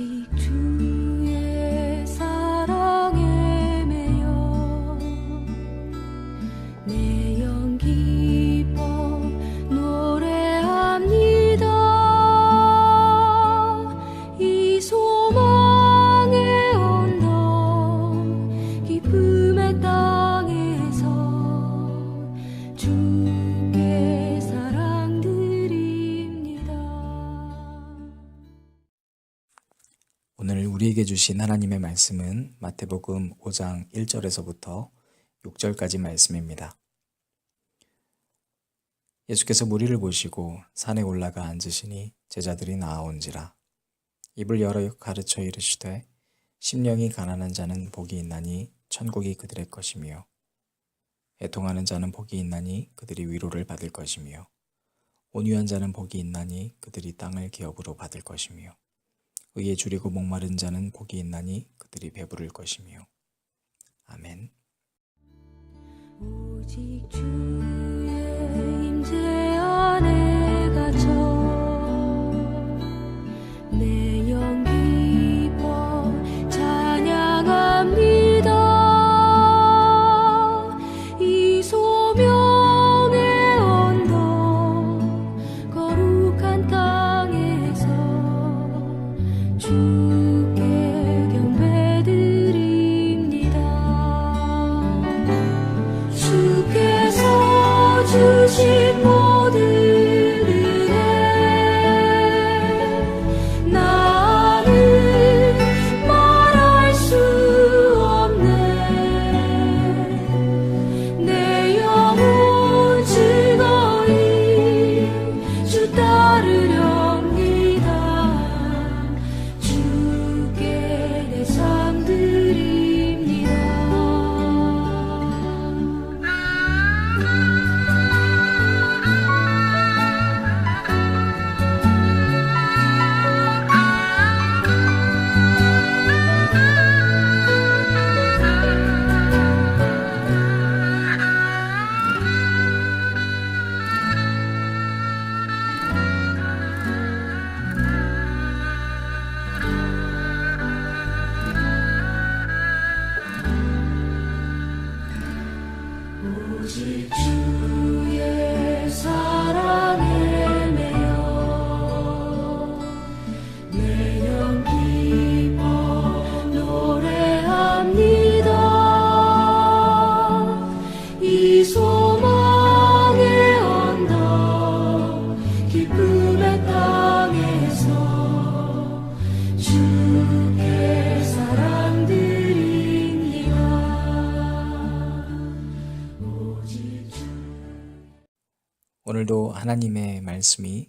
오직 주의 사랑에 매여 내 영 기뻐 노래합니다. 이 소망의 언덕 기쁨의 땅에서 주께 사랑드립니다. 오늘 우리에게 주신 하나님의 말씀은 마태복음 5장 1절에서부터 6절까지 말씀입니다. 예수께서 무리를 보시고 산에 올라가 앉으시니 제자들이 나아온지라. 입을 열어 가르쳐 이르시되 심령이 가난한 자는 복이 있나니 천국이 그들의 것이며 애통하는 자는 복이 있나니 그들이 위로를 받을 것이며 온유한 자는 복이 있나니 그들이 땅을 기업으로 받을 것이며 의에 줄이고 목마른 자는 복이 있나니 그들이 배부를 것이며. 아멘. 오직 주의 임재 안에 갇혀 내 영 기뻐 찬양합니다. 이 소명의 언덕 거룩한 땅에서 주께 경배드립니다. 주께서 주신 모든 은혜 나는 말할 수 없네. 내 영혼 즐거이 주 따르렵니다. 주께 내 삶 드립니다. 오직 주의 사랑에 매여 내 영 기뻐 노래합니다. 이 소망의 언덕 기쁨의 땅에서 주께 사랑드립니다. 오늘도 하나님의 말씀이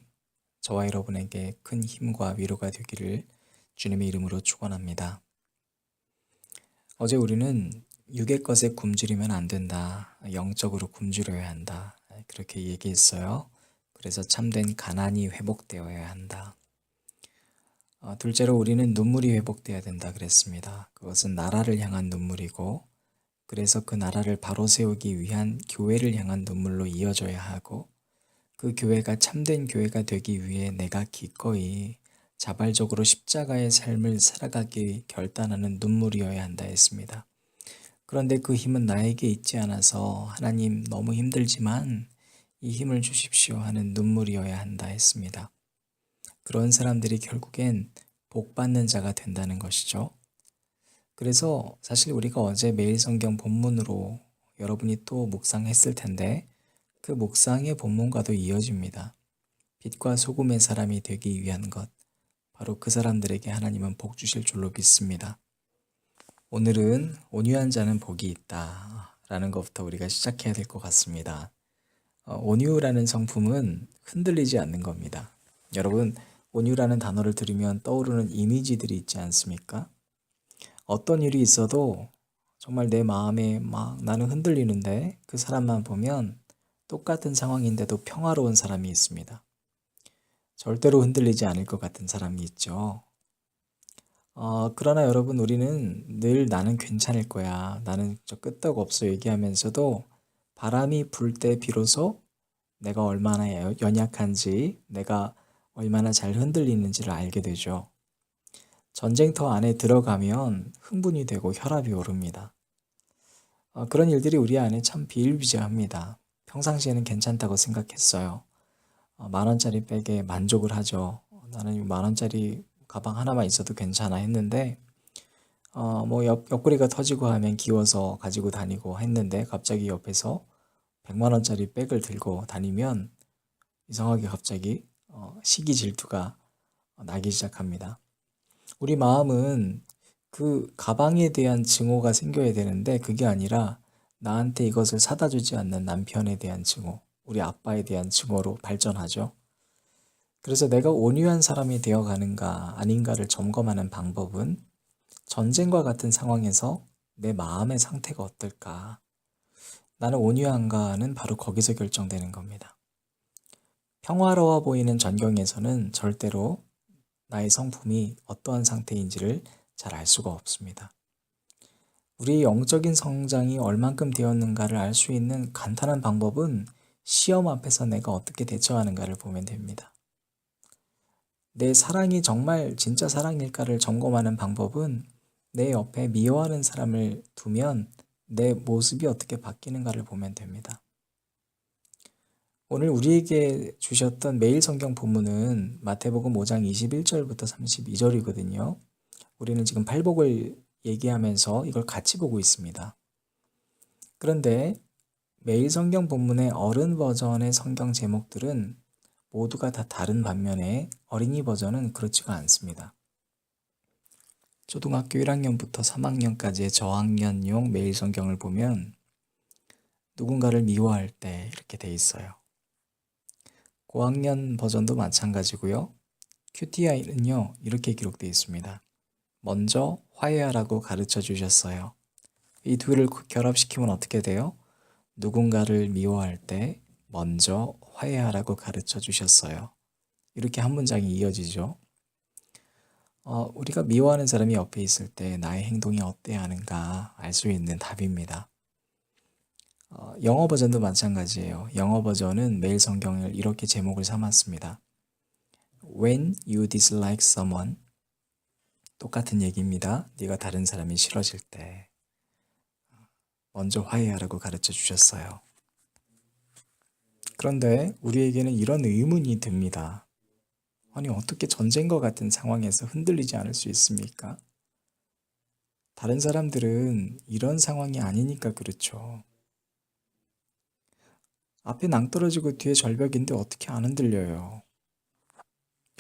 저와 여러분에게 큰 힘과 위로가 되기를 주님의 이름으로 축원합니다. 어제 우리는 육의 것에 굶주리면 안 된다. 영적으로 굶주려야 한다. 그렇게 얘기했어요. 그래서 참된 가난이 회복되어야 한다. 둘째로 우리는 눈물이 회복되어야 된다 그랬습니다. 그것은 나라를 향한 눈물이고 그래서 그 나라를 바로 세우기 위한 교회를 향한 눈물로 이어져야 하고 그 교회가 참된 교회가 되기 위해 내가 기꺼이 자발적으로 십자가의 삶을 살아가기 결단하는 눈물이어야 한다 했습니다. 그런데 그 힘은 나에게 있지 않아서 하나님 너무 힘들지만 이 힘을 주십시오 하는 눈물이어야 한다 했습니다. 그런 사람들이 결국엔 복받는 자가 된다는 것이죠. 그래서 사실 우리가 어제 매일 성경 본문으로 여러분이 또 묵상했을 텐데 그 묵상의 본문과도 이어집니다. 빛과 소금의 사람이 되기 위한 것, 바로 그 사람들에게 하나님은 복 주실 줄로 믿습니다. 오늘은 온유한 자는 복이 있다 라는 것부터 우리가 시작해야 될 것 같습니다. 온유라는 성품은 흔들리지 않는 겁니다. 여러분, 온유라는 단어를 들으면 떠오르는 이미지들이 있지 않습니까? 어떤 일이 있어도 정말 내 마음에 막 나는 흔들리는데 그 사람만 보면 똑같은 상황인데도 평화로운 사람이 있습니다. 절대로 흔들리지 않을 것 같은 사람이 있죠. 그러나 여러분, 우리는 늘 나는 괜찮을 거야, 나는 저 끄떡 없어 얘기하면서도 바람이 불 때 비로소 내가 얼마나 연약한지, 내가 얼마나 잘 흔들리는지를 알게 되죠. 전쟁터 안에 들어가면 흥분이 되고 혈압이 오릅니다. 그런 일들이 우리 안에 참 비일비재합니다. 평상시에는 괜찮다고 생각했어요. 10,000원짜리 백에 만족을 하죠. 나는 이 10,000원짜리 가방 하나만 있어도 괜찮아 했는데 뭐 옆구리가 터지고 하면 기워서 가지고 다니고 했는데 갑자기 옆에서 100만 원짜리 백을 들고 다니면 이상하게 갑자기 시기 질투가 나기 시작합니다. 우리 마음은 그 가방에 대한 증오가 생겨야 되는데 그게 아니라 나한테 이것을 사다 주지 않는 남편에 대한 증오, 우리 아빠에 대한 증오로 발전하죠. 그래서 내가 온유한 사람이 되어가는가 아닌가를 점검하는 방법은 전쟁과 같은 상황에서 내 마음의 상태가 어떨까? 나는 온유한가는 바로 거기서 결정되는 겁니다. 평화로워 보이는 전경에서는 절대로 나의 성품이 어떠한 상태인지를 잘 알 수가 없습니다. 우리의 영적인 성장이 얼만큼 되었는가를 알 수 있는 간단한 방법은 시험 앞에서 내가 어떻게 대처하는가를 보면 됩니다. 내 사랑이 정말 진짜 사랑일까를 점검하는 방법은 내 옆에 미워하는 사람을 두면 내 모습이 어떻게 바뀌는가를 보면 됩니다. 오늘 우리에게 주셨던 매일 성경 본문은 마태복음 5장 21절부터 32절이거든요. 우리는 지금 팔복을 얘기하면서 이걸 같이 보고 있습니다. 그런데 매일 성경 본문의 어른 버전의 성경 제목들은 모두가 다 다른 반면에 어린이 버전은 그렇지가 않습니다. 초등학교 1학년부터 3학년까지의 저학년용 매일 성경을 보면 누군가를 미워할 때 이렇게 돼 있어요. 고학년 버전도 마찬가지고요. QTI는요 이렇게 기록되어 있습니다. 먼저 화해하라고 가르쳐 주셨어요. 이 둘을 결합시키면 어떻게 돼요? 누군가를 미워할 때 먼저 화해하라고 가르쳐 주셨어요. 이렇게 한 문장이 이어지죠. 우리가 미워하는 사람이 옆에 있을 때 나의 행동이 어때야 하는가 알 수 있는 답입니다. 영어 버전도 마찬가지예요. 영어 버전은 매일 성경을 이렇게 제목을 삼았습니다. When you dislike someone, 똑같은 얘기입니다. 네가 다른 사람이 싫어질 때 먼저 화해하라고 가르쳐 주셨어요. 그런데 우리에게는 이런 의문이 듭니다. 아니 어떻게 전쟁과 같은 상황에서 흔들리지 않을 수 있습니까? 다른 사람들은 이런 상황이 아니니까 그렇죠. 앞에 낭떠러지고 뒤에 절벽인데 어떻게 안 흔들려요?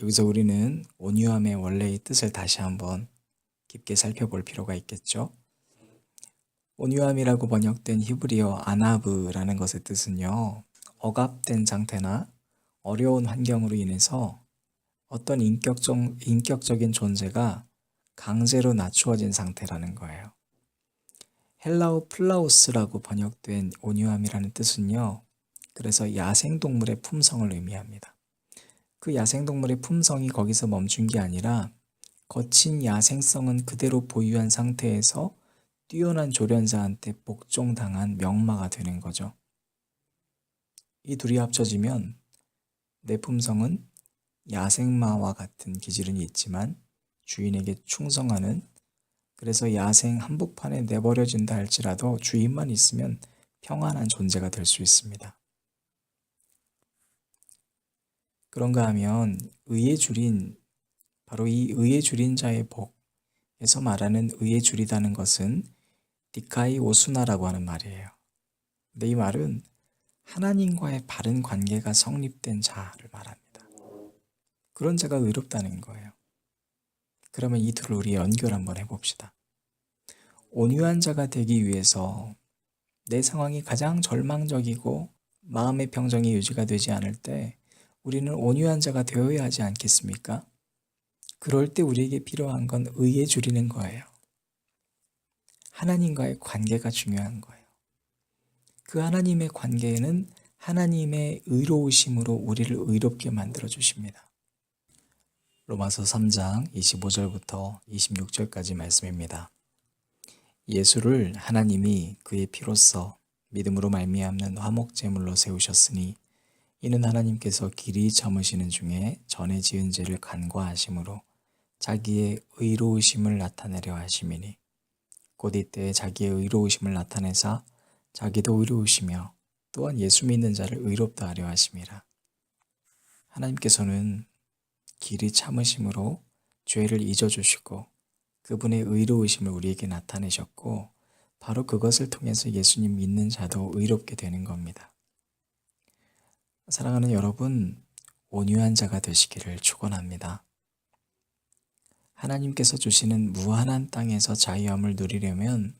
여기서 우리는 온유함의 원래의 뜻을 다시 한번 깊게 살펴볼 필요가 있겠죠. 온유함이라고 번역된 히브리어 아나브라는 것의 뜻은요, 억압된 상태나 어려운 환경으로 인해서 어떤 인격적인 존재가 강제로 낮추어진 상태라는 거예요. 헬라어 플라우스라고 번역된 온유함이라는 뜻은요, 그래서 야생동물의 품성을 의미합니다. 그 야생동물의 품성이 거기서 멈춘 게 아니라 거친 야생성은 그대로 보유한 상태에서 뛰어난 조련사한테 복종당한 명마가 되는 거죠. 이 둘이 합쳐지면 내 품성은 야생마와 같은 기질은 있지만 주인에게 충성하는, 그래서 야생 한복판에 내버려진다 할지라도 주인만 있으면 평안한 존재가 될 수 있습니다. 그런가 하면 의에 줄인, 바로 이 의에 줄인 자의 복에서 말하는 의에 줄이다는 것은 디카이 오수나라고 하는 말이에요. 근데 이 말은 하나님과의 바른 관계가 성립된 자를 말합니다. 그런 자가 의롭다는 거예요. 그러면 이 둘을 우리 연결 한번 해봅시다. 온유한 자가 되기 위해서 내 상황이 가장 절망적이고 마음의 평정이 유지가 되지 않을 때 우리는 온유한 자가 되어야 하지 않겠습니까? 그럴 때 우리에게 필요한 건 의에 줄이는 거예요. 하나님과의 관계가 중요한 거예요. 그 하나님의 관계에는 하나님의 의로우심으로 우리를 의롭게 만들어 주십니다. 로마서 3장 25절부터 26절까지 말씀입니다. 예수를 하나님이 그의 피로써 믿음으로 말미암는 화목제물로 세우셨으니 이는 하나님께서 길이 참으시는 중에 전에 지은 죄를 간과하심으로 자기의 의로우심을 나타내려 하심이니 곧 이때에 자기의 의로우심을 나타내사 자기도 의로우시며 또한 예수 믿는 자를 의롭다 하려 하심이라. 하나님께서는 길이 참으심으로 죄를 잊어주시고 그분의 의로우심을 우리에게 나타내셨고 바로 그것을 통해서 예수님 믿는 자도 의롭게 되는 겁니다. 사랑하는 여러분, 온유한 자가 되시기를 축원합니다. 하나님께서 주시는 무한한 땅에서 자유함을 누리려면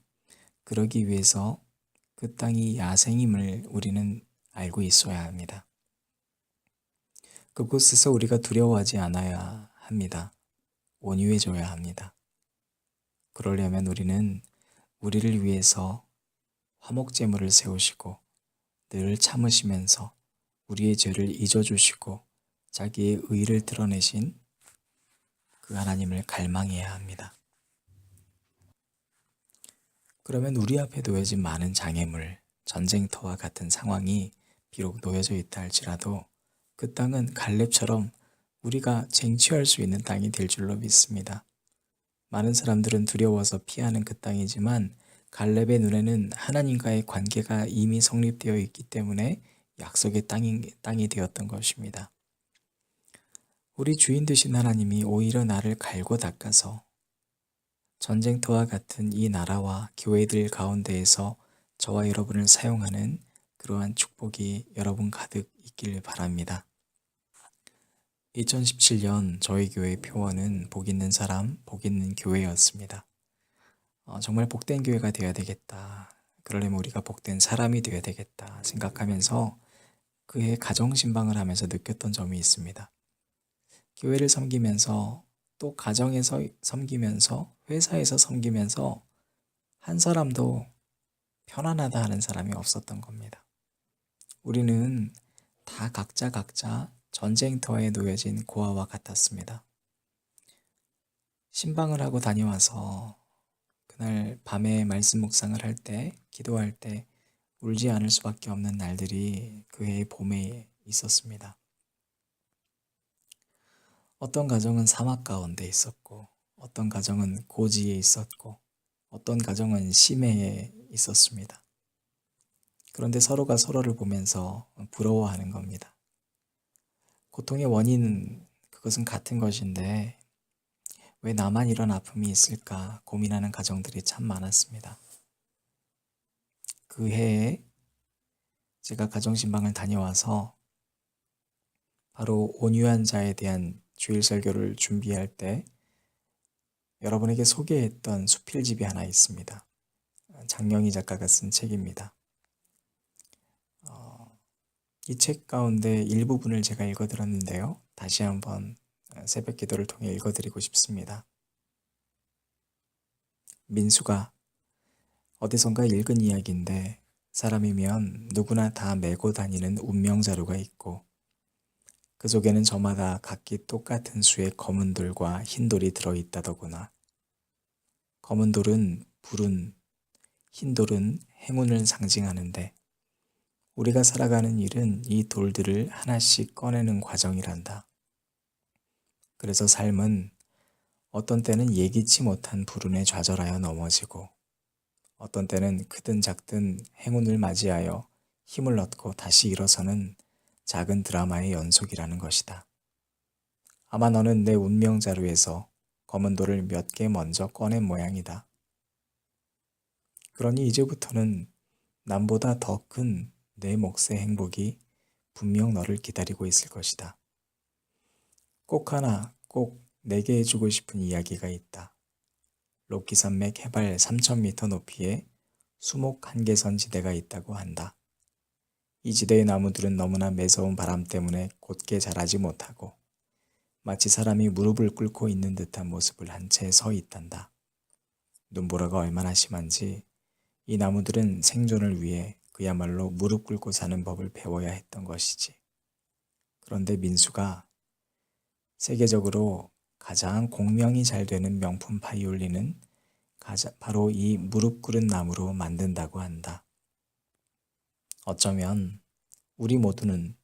그러기 위해서 그 땅이 야생임을 우리는 알고 있어야 합니다. 그곳에서 우리가 두려워하지 않아야 합니다. 온유해져야 합니다. 그러려면 우리는 우리를 위해서 화목제물을 세우시고 늘 참으시면서 우리의 죄를 잊어주시고 자기의 의를 드러내신 그 하나님을 갈망해야 합니다. 그러면 우리 앞에 놓여진 많은 장애물, 전쟁터와 같은 상황이 비록 놓여져 있다 할지라도 그 땅은 갈렙처럼 우리가 쟁취할 수 있는 땅이 될 줄로 믿습니다. 많은 사람들은 두려워서 피하는 그 땅이지만 갈렙의 눈에는 하나님과의 관계가 이미 성립되어 있기 때문에 약속의 땅이 되었던 것입니다. 우리 주인 되신 하나님이 오히려 나를 갈고 닦아서 전쟁터와 같은 이 나라와 교회들 가운데에서 저와 여러분을 사용하는 그러한 축복이 여러분 가득 있길 바랍니다. 2017년 저희 교회 표어는 복 있는 사람, 복 있는 교회였습니다. 정말 복된 교회가 되어야 되겠다. 그러려면 우리가 복된 사람이 되어야 되겠다 생각하면서 그해 가정신방을 하면서 느꼈던 점이 있습니다. 교회를 섬기면서 또 가정에서 섬기면서 회사에서 섬기면서 한 사람도 편안하다 하는 사람이 없었던 겁니다. 우리는 다 각자 전쟁터에 놓여진 고아와 같았습니다. 신방을 하고 다녀와서 그날 밤에 말씀 묵상을 할 때, 기도할 때 울지 않을 수밖에 없는 날들이 그해의 봄에 있었습니다. 어떤 가정은 사막 가운데 있었고 어떤 가정은 고지에 있었고 어떤 가정은 심해에 있었습니다. 그런데 서로가 서로를 보면서 부러워하는 겁니다. 고통의 원인은 그것은 같은 것인데 왜 나만 이런 아픔이 있을까 고민하는 가정들이 참 많았습니다. 그 해에 제가 가정신방을 다녀와서 바로 온유한 자에 대한 주일 설교를 준비할 때 여러분에게 소개했던 수필집이 하나 있습니다. 장명희 작가가 쓴 책입니다. 이 책 가운데 일부분을 제가 읽어드렸는데요. 다시 한번 새벽 기도를 통해 읽어드리고 싶습니다. 민수가 어디선가 읽은 이야기인데 사람이면 누구나 다 메고 다니는 운명자루가 있고 그 속에는 저마다 각기 똑같은 수의 검은 돌과 흰 돌이 들어있다더구나. 검은 돌은 불운, 흰 돌은 행운을 상징하는데 우리가 살아가는 일은 이 돌들을 하나씩 꺼내는 과정이란다. 그래서 삶은 어떤 때는 예기치 못한 불운에 좌절하여 넘어지고 어떤 때는 크든 작든 행운을 맞이하여 힘을 얻고 다시 일어서는 작은 드라마의 연속이라는 것이다. 아마 너는 내 운명자루에서 검은 돌을 몇 개 먼저 꺼낸 모양이다. 그러니 이제부터는 남보다 더 큰 내 몫의 행복이 분명 너를 기다리고 있을 것이다. 꼭 내게 해주고 싶은 이야기가 있다. 로키 산맥 해발 3,000m 높이에 수목 한계선 지대가 있다고 한다. 이 지대의 나무들은 너무나 매서운 바람 때문에 곧게 자라지 못하고 마치 사람이 무릎을 꿇고 있는 듯한 모습을 한 채 서 있단다. 눈보라가 얼마나 심한지 이 나무들은 생존을 위해 그야말로 무릎 꿇고 사는 법을 배워야 했던 것이지. 그런데 민수가 세계적으로 가장 공명이 잘 되는 명품 바이올린은 바로 이 무릎 꿇은 나무로 만든다고 한다. 어쩌면 우리 모두는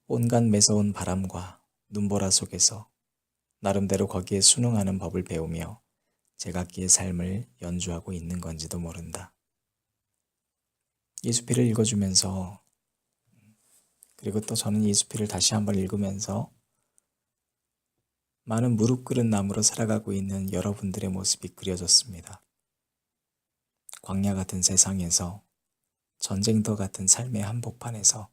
온갖 매서운 바람과 눈보라 속에서 나름대로 거기에 순응하는 법을 배우며 제각기의 삶을 연주하고 있는 건지도 모른다. 이 수필을 읽어주면서, 그리고 또 저는 이 수필을 다시 한번 읽으면서 많은 무릎 꿇은 나무로 살아가고 있는 여러분들의 모습이 그려졌습니다. 광야 같은 세상에서, 전쟁터 같은 삶의 한복판에서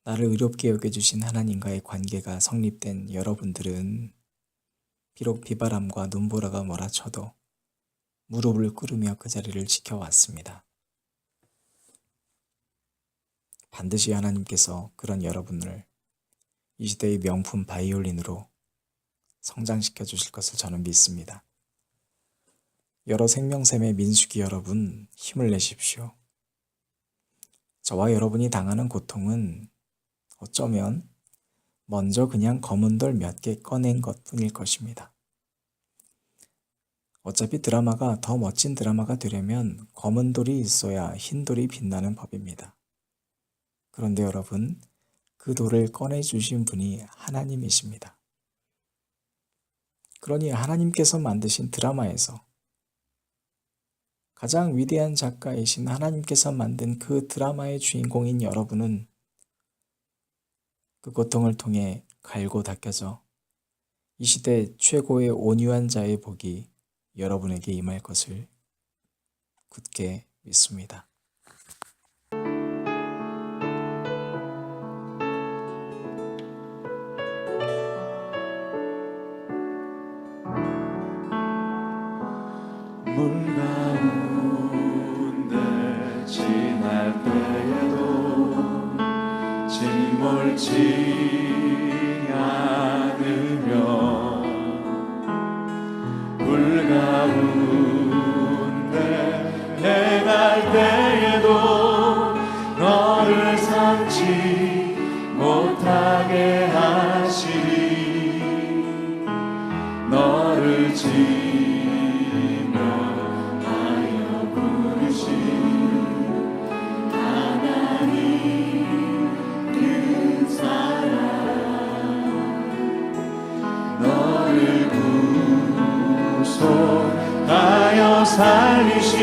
나를 의롭게 여겨주신 하나님과의 관계가 성립된 여러분들은 비록 비바람과 눈보라가 몰아쳐도 무릎을 꿇으며 그 자리를 지켜왔습니다. 반드시 하나님께서 그런 여러분을 이 시대의 명품 바이올린으로 성장시켜 주실 것을 저는 믿습니다. 여러 생명샘의 민수기 여러분, 힘을 내십시오. 저와 여러분이 당하는 고통은 어쩌면 먼저 그냥 검은 돌 몇 개 꺼낸 것뿐일 것입니다. 어차피 드라마가 더 멋진 드라마가 되려면 검은 돌이 있어야 흰 돌이 빛나는 법입니다. 그런데 여러분, 그 돌을 꺼내주신 분이 하나님이십니다. 그러니 하나님께서 만드신 드라마에서 가장 위대한 작가이신 하나님께서 만든 그 드라마의 주인공인 여러분은 그 고통을 통해 갈고 닦여져 이 시대 최고의 온유한 자의 복이 여러분에게 임할 것을 굳게 믿습니다. 물 가운데 지날 때에도 침몰치 않으며 물 가운데 행할 때에도 너를 삼지 못하게 하시리 너를 하여 살리신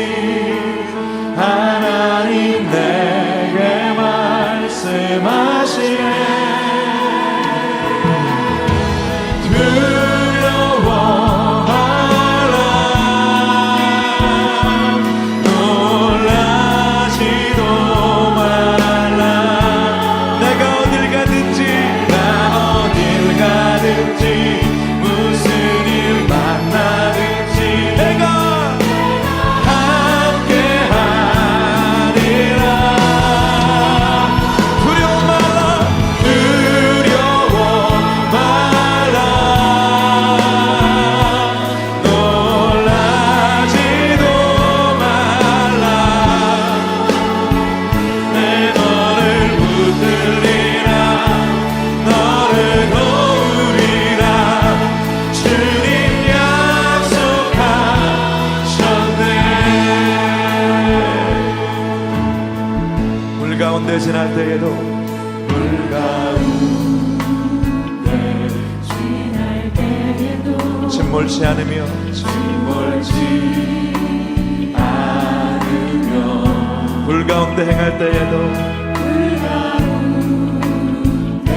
하나님 내게 말씀하시네 두려워 말라 놀라지도 말라 내가 어딜 가든지 나 어딜 가든지 무슨 일 만나든지 내가 함께하리라 두려워 말라 두려워 말라 놀라지도 말라 내 너를 붙들리라 너를 도우리라 주님 약속하셨네 물 가운데 지날 때에도 물 가운데 지날 때에도 침몰치 않으며 침몰치 않으며 불 가운데 행할 때에도 그 가운데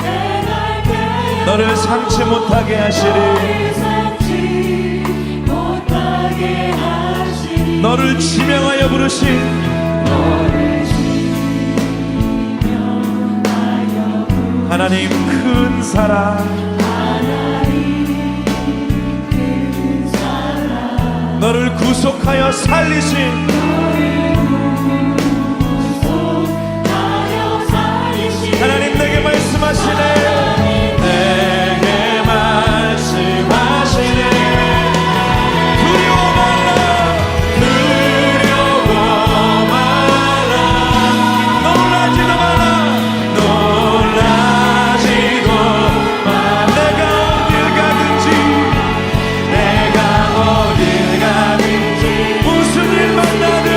행할 때에도 너를 삼지 못하게 하시리 너를 삼지 못하게 하시리 너를 지명하여 부르신 너를 하나님 큰 사랑 너를 구속하여 살리신 하나님 내게 말씀하시네 내게 말씀하시네 두려워 말라 두려워 말라 놀라지도 말라 놀라지도 말라 내가 어딜 가든지 내가 어딜 가든지 무슨 일 만나든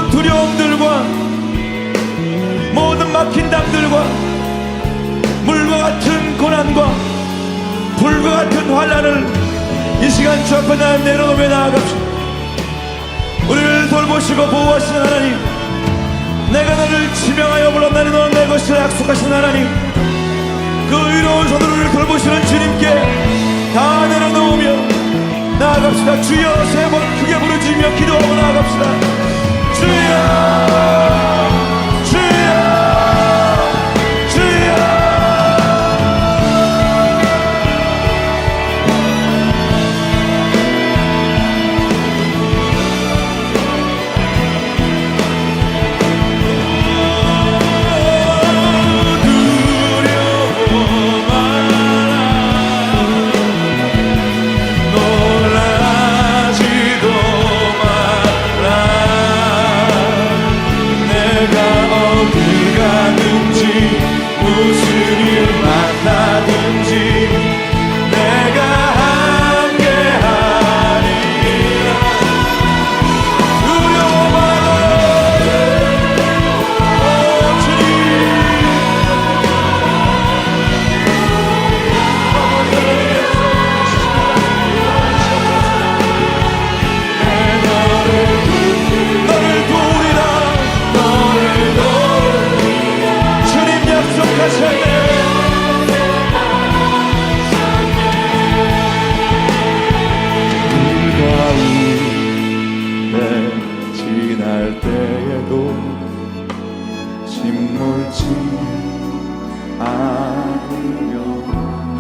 모든 두려움들과 모든 막힌 담들과 물과 같은 고난과 불과 같은 환난을 이 시간 주 앞에 내려놓으며 나아갑시다. 우리를 돌보시고 보호하시는 하나님, 내가 너를 지명하여 불렀나니 너는 내 것이라 약속하신 하나님, 그 의로운 손으로 우리를 돌보시는 주님께 다 내려놓으며 나아갑시다. 주여, 세 번 크게 부르짖으며 기도하고 나아갑시다. 주여,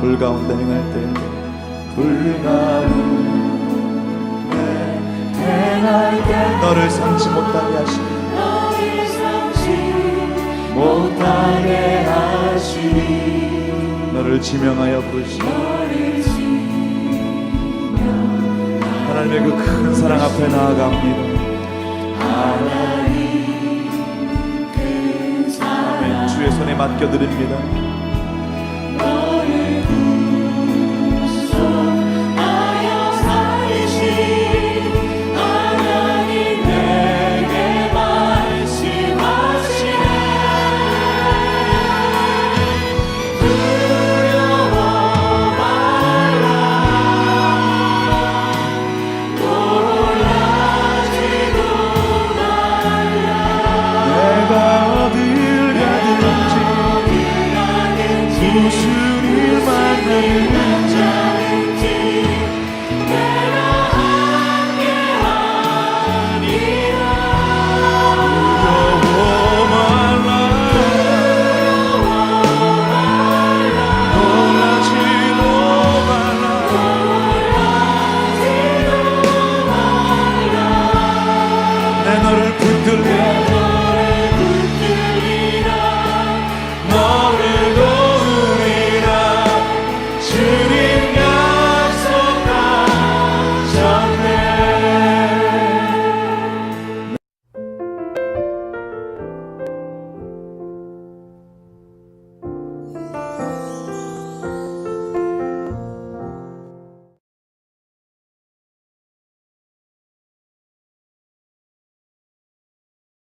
불 가운데 행할 때 불 가운데 행할 때 너를 삼지 못하게 하시니 너를 삼지 못하게 하시니 너를 지명하여 부르시니 너를 지명 하나님의 그 큰 사랑 앞에 나아갑니다. 하나님 큰 사랑 아멘. 주의 손에 맡겨드립니다.